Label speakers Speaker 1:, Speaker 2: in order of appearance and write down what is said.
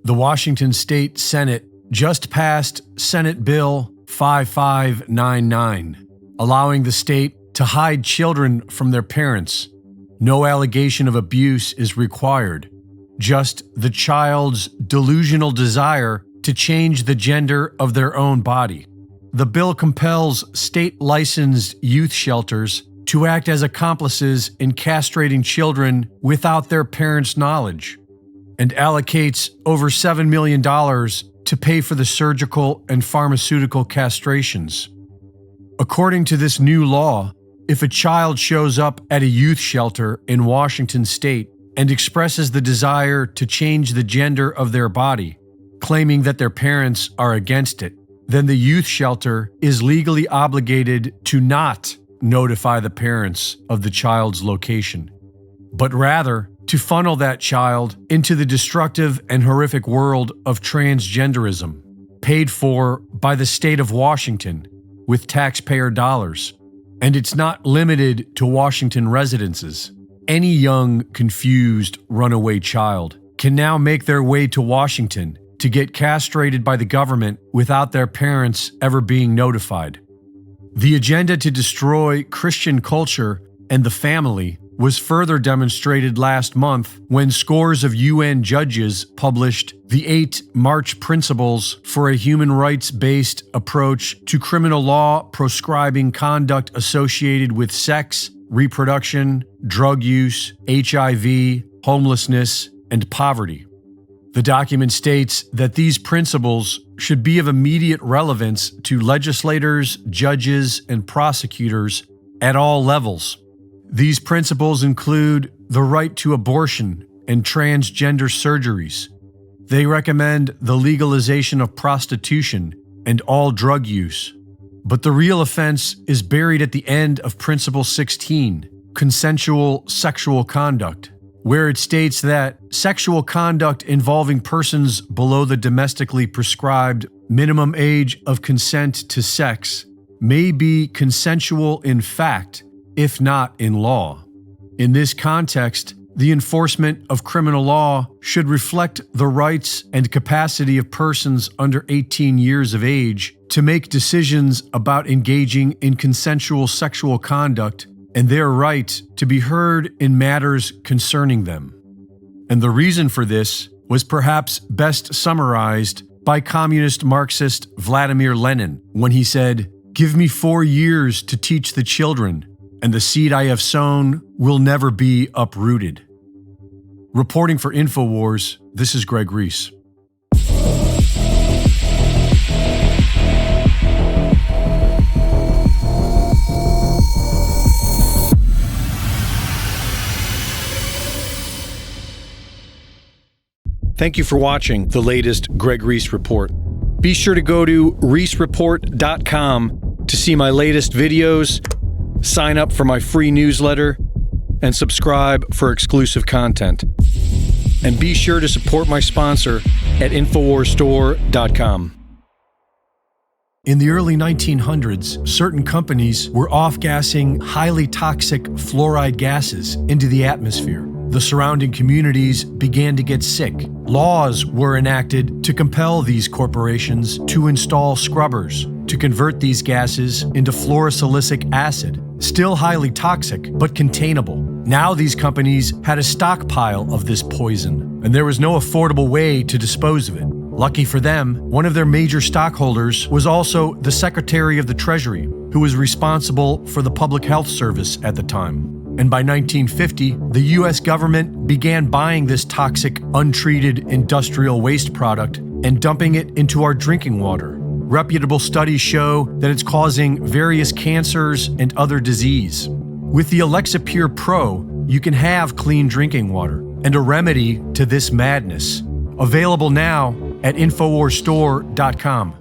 Speaker 1: The Washington State Senate just passed Senate Bill 5599, allowing the state to hide children from their parents. No allegation of abuse is required, just the child's delusional desire to change the gender of their own body. The bill compels state-licensed youth shelters to act as accomplices in castrating children without their parents' knowledge, and allocates over $7 million to pay for the surgical and pharmaceutical castrations. According to this new law, if a child shows up at a youth shelter in Washington state and expresses the desire to change the gender of their body, claiming that their parents are against it, then the youth shelter is legally obligated to not notify the parents of the child's location, but rather to funnel that child into the destructive and horrific world of transgenderism, paid for by the state of Washington with taxpayer dollars. And it's not limited to Washington residences. Any young, confused, runaway child can now make their way to Washington to get castrated by the government without their parents ever being notified. The agenda to destroy Christian culture and the family was further demonstrated last month when scores of UN judges published the 8 March Principles for a Human Rights-Based Approach to Criminal Law Proscribing Conduct Associated with Sex, Reproduction, Drug Use, HIV, Homelessness, and Poverty. The document states that these principles should be of immediate relevance to legislators, judges, and prosecutors at all levels. These principles include the right to abortion and transgender surgeries. They recommend the legalization of prostitution and all drug use. But the real offense is buried at the end of Principle 16, consensual sexual conduct, where it states that sexual conduct involving persons below the domestically prescribed minimum age of consent to sex may be consensual in fact, if not in law. In this context, the enforcement of criminal law should reflect the rights and capacity of persons under 18 years of age to make decisions about engaging in consensual sexual conduct and their right to be heard in matters concerning them. And the reason for this was perhaps best summarized by communist Marxist Vladimir Lenin when he said, "Give me 4 years to teach the children, and the seed I have sown will never be uprooted." Reporting for InfoWars, this is Greg Reese. Thank you for watching the latest Greg Reese Report. Be sure to go to reesereport.com to see my latest videos, sign up for my free newsletter, and subscribe for exclusive content. And be sure to support my sponsor at InfoWarsStore.com. In the early 1900s, certain companies were off-gassing highly toxic fluoride gases into the atmosphere. The surrounding communities began to get sick. Laws were enacted to compel these corporations to install scrubbers to convert these gases into fluorosilicic acid, still highly toxic but containable. Now these companies had a stockpile of this poison, and there was no affordable way to dispose of it. Lucky for them, one of their major stockholders was also the Secretary of the Treasury, who was responsible for the Public Health Service at the time. And by 1950, the US government began buying this toxic, untreated industrial waste product and dumping it into our drinking water. Reputable studies show that it's causing various cancers and other disease. With the Alexa Pure Pro, you can have clean drinking water and a remedy to this madness. Available now at InfoWarsStore.com.